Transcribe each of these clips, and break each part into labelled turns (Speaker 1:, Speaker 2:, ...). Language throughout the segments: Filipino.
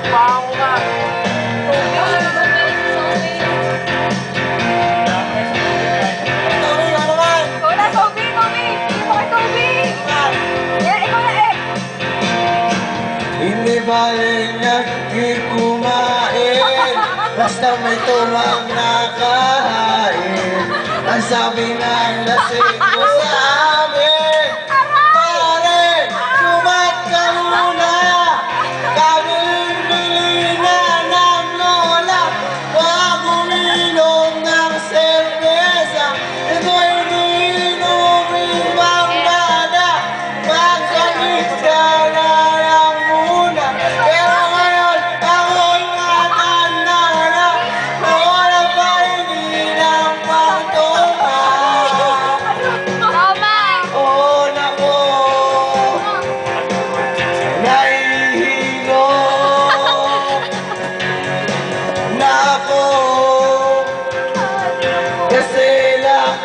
Speaker 1: Pango ka.
Speaker 2: Wala, Toby! Hindi mo kay Toby! Yan, ikaw na eh!
Speaker 3: Hindi balik nagkikumain, basta may tumang nakahain. Ang sabi ng lasing ko sa amin, pare, sumat ka muna. Kabiling-bili na ng lola, wag uminom ng serbesa. Ito'y iniinumin bangkada, magkakit ka na lang muna. Pero ngayon, ako'y matanda na, wala pa hindi ng pagtunga.
Speaker 2: Tama!
Speaker 3: Oh, nako, nahihilo na ako, kasi lang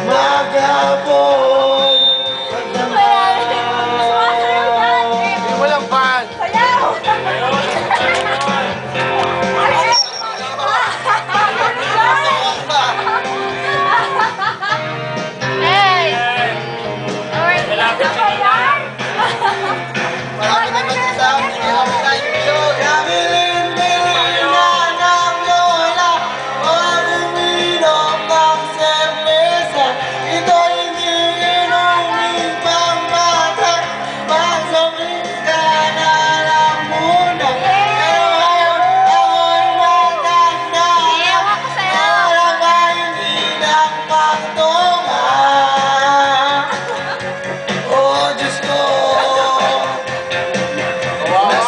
Speaker 3: maghapon.
Speaker 1: Hindi mo lang pan.
Speaker 2: Sayaw! Hey!
Speaker 1: Malapit
Speaker 2: Ano ba yan?
Speaker 3: Marami naman din sa akin, hindi kami nahihilo. Kabiling-bili na ng lola, wag uminom ng serbesa. Ito'y hindi inumin pang bata, magsabit ka na lang muna. Pero ngayon, ako'y matanda na,
Speaker 2: Ewan ko sa'yo.
Speaker 3: wala ka hindi ng pagtunga. Oh, Diyos ko,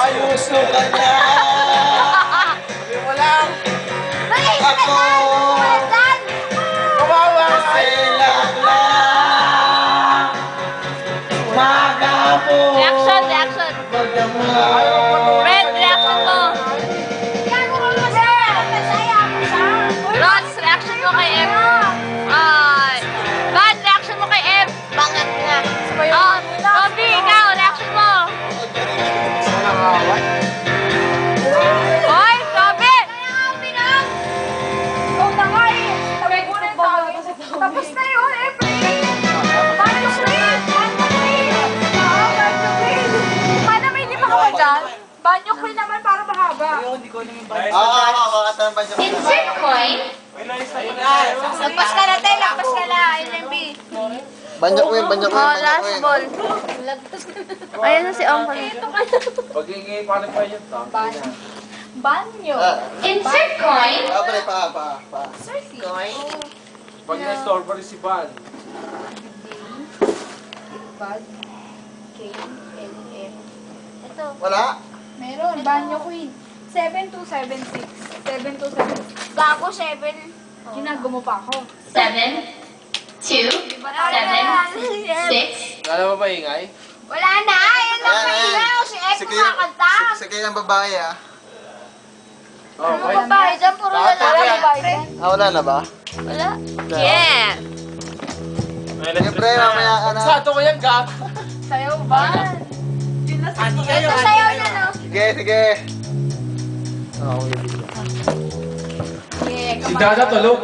Speaker 3: ayuso ka na.
Speaker 1: Sabi mo lang.
Speaker 3: Ako,
Speaker 1: Kawawa ka.
Speaker 3: kasi lang maghapon.
Speaker 2: Reaction, reaction.
Speaker 3: Magdamag.
Speaker 2: Red, reaction mo. Rods, reaction mo kay M. Ay. Bad, reaction mo kay M. Bangat na. Oh, Toby, ikaw, reaction mo.
Speaker 1: Walang away.
Speaker 2: Hoy, Toby! Tapos na yun, April! Paano Queen? Paano may lima ka ba dyan? Banyo Queen naman para mahaba.
Speaker 3: Makakatan pa siya.
Speaker 2: Insert coin? Lagpas ka na tayo, lagpas ka na, LMB.
Speaker 3: Banyak ko yun, banyak ko yun,
Speaker 2: Oh,
Speaker 3: banyak ko
Speaker 2: last
Speaker 3: yun.
Speaker 2: ball. Ayan na si Om.
Speaker 1: Pagiging paano pa yun?
Speaker 2: Banyo.
Speaker 4: Insert coin.
Speaker 3: Pre, pa.
Speaker 1: Pag na-store pa rin si Van.
Speaker 2: Bad. K-L-M. Ito.
Speaker 3: Wala?
Speaker 2: Meron, Banyo Queen. 7276. 7276. Gago, 7. Ginago mo pa ako.
Speaker 4: 7, 2, 7, 6.
Speaker 1: Wala ba maingay?
Speaker 2: Wala na! Yan lang
Speaker 3: Ayan, ayan.
Speaker 2: kayo! Si Ed
Speaker 3: Sige,
Speaker 2: kumakanta!
Speaker 3: sige ng babae ah.
Speaker 1: Oh,
Speaker 2: Ano babae dyan? Puro
Speaker 1: Lahat
Speaker 2: lalaki
Speaker 1: yan.
Speaker 2: babae dyan.
Speaker 3: Wala na ba?
Speaker 2: Wala? Yeah!
Speaker 3: Siyempre, mamaya ka na.
Speaker 1: Sato ko yan, gap.
Speaker 2: Sayaw ba?
Speaker 1: Ani kayo.
Speaker 2: Ito sayaw na, no?
Speaker 3: Sige, sige.
Speaker 2: Yeah,
Speaker 1: Si Dada tulog.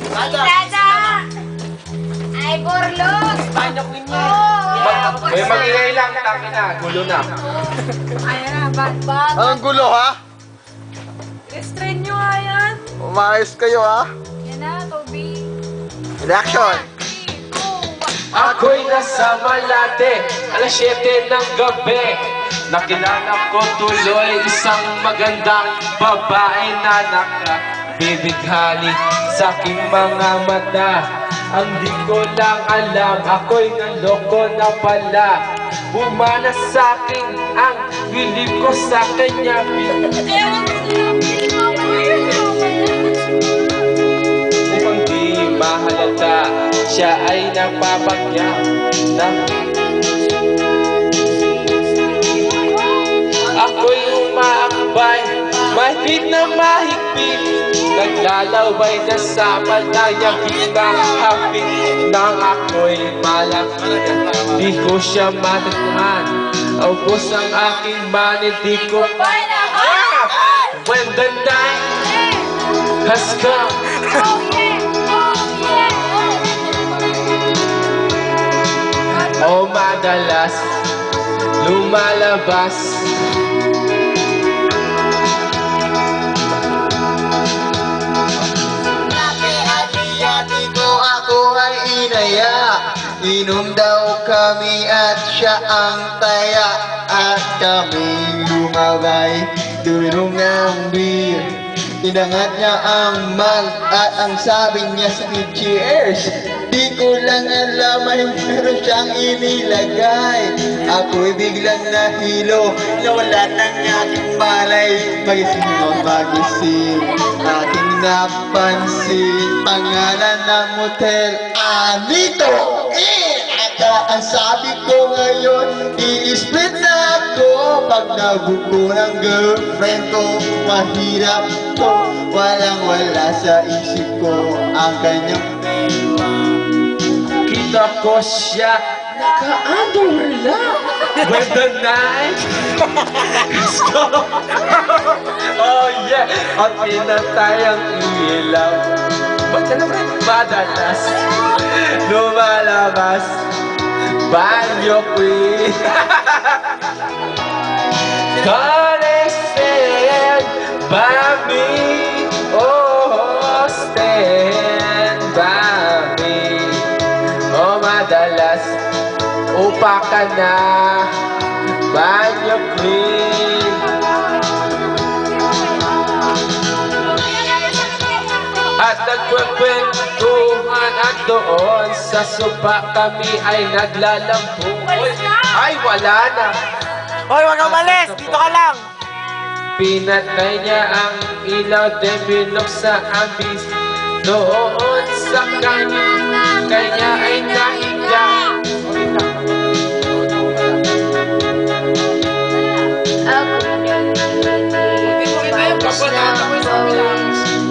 Speaker 2: Dada! Ay, Borlos!
Speaker 1: Banyak din niya.
Speaker 2: Oo!
Speaker 1: May mag-ingay lang, taki na. Gulo na.
Speaker 2: Ayan na, bad.
Speaker 3: Anong gulo ha?
Speaker 2: Restrain nyo nga yan.
Speaker 3: Umayos kayo ha?
Speaker 2: Yan na, Toby.
Speaker 3: Reaction!
Speaker 2: 3, 2, 1.
Speaker 1: Ako'y nasa Malate, alas 7 ng gabi. Nakilala ko tuloy isang magandang babae na nakabibighani sa aking mga mata. Ang di ko lang alam, ako'y naloko na pala. Bumana sa akin ang bilib ko sa kanya. Upang di mahalata, siya ay napapagyak na ako'y umaakbay, mahigpit na mahigpit. Lumalaway na sa malayang hinahapit nang ako'y malaki na. Di ko siya matakhan, ubos ang aking money, di ko panahan. When the night has come,
Speaker 2: Oh yeah! Oh yeah!
Speaker 1: oh madalas lumalabas.
Speaker 3: Ati ko ako ay inaya. Inom daw kami at siya ang taya. At kami lumabay, durong ng beer. Tinangat niya ang malt at ang sabi niya sa akin, cheers. Di ko lang alam ay meron siyang inilagay. Ako'y biglang nahilo, nawala ng aking malay. Magising mo magising, aking napansin pangalan ng motel, Anito. At ang sabi ko ngayon, i-split na ako. Pag nabuko ng girlfriend ko, mahirap to. Walang-wala sa isip ko ang kanyang pera.
Speaker 1: Kita ko siya naka-underwear lang. When the night has come. Oh yeah, at pinatay ang ilaw. Ba't ka naman madalas lumalabas? Banyo queen. Calling stand by me. Oh, stand by me. Oh, madalas upa ka na. Banyo queen. At nagkwekwentuhan at doon sa sopa kami ay naglalampu. Ay, wala na.
Speaker 5: Hoy, wag kang malis! Dito ka lang!
Speaker 1: Pinatay niya ang ilaw, then binuksan ang bis. Doon sa kanya ay nahiga.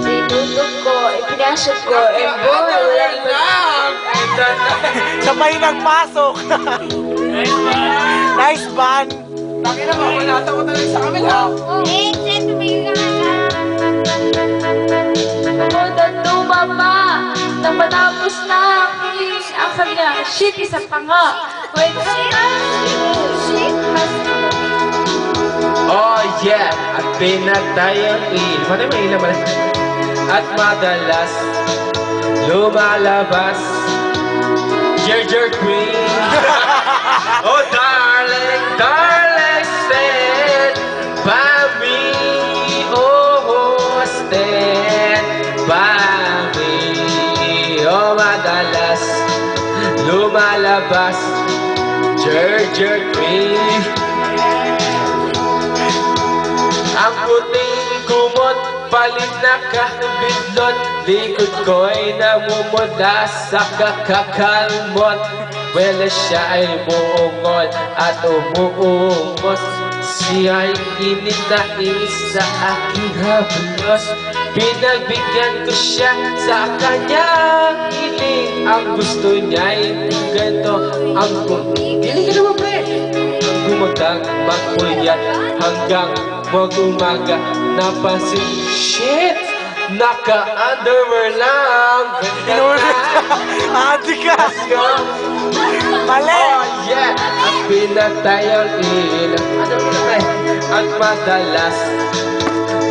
Speaker 2: Tinutok ko, ipinasok ko, and boy, walang
Speaker 5: Sabay nagpasok! Nice ban!
Speaker 3: Bakit naman, wala ko talaga sa kamila.
Speaker 2: Namundan lumaba, nang matapos na ang kilis ang kanya. Shit, isa pa nga. When shit has
Speaker 1: Oh yeah, at pinatay ang ilaw. Patay mo ilaw pala. At madalas lumalabas. Your queen. Oh darling, darling, stand by me. Oh, stand by me. Oh, madalas lumalabas. Your queen. Ang puting kumot, palit na kahibidlot. Likod ko'y namumula sa kakakalmot. Wala siya ay buungol at umuungos. Siya'y ininais sa aking hablos. Pinagbigyan ko siya sa kanyang hiling. Ang gusto niya'y ganito. Ang Giling ka naman, pre! Ang gumagang magpuyat hanggang mag-umaga. Napansin, shit! Naka-underwear lang!
Speaker 5: Ate ka! Mali!
Speaker 1: Oh yeah! At pinatay ang ilaw. Ano mo na, at madalas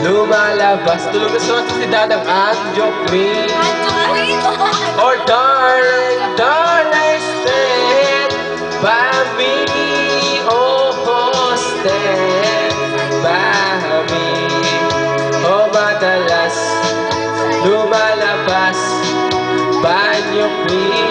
Speaker 1: lumalabas. Tulog na suot si Dadang Anjo Queen. Or darling, darling, stand by me. Oh, stand by me. Oh, madalas lumalabas. Banyo Queen.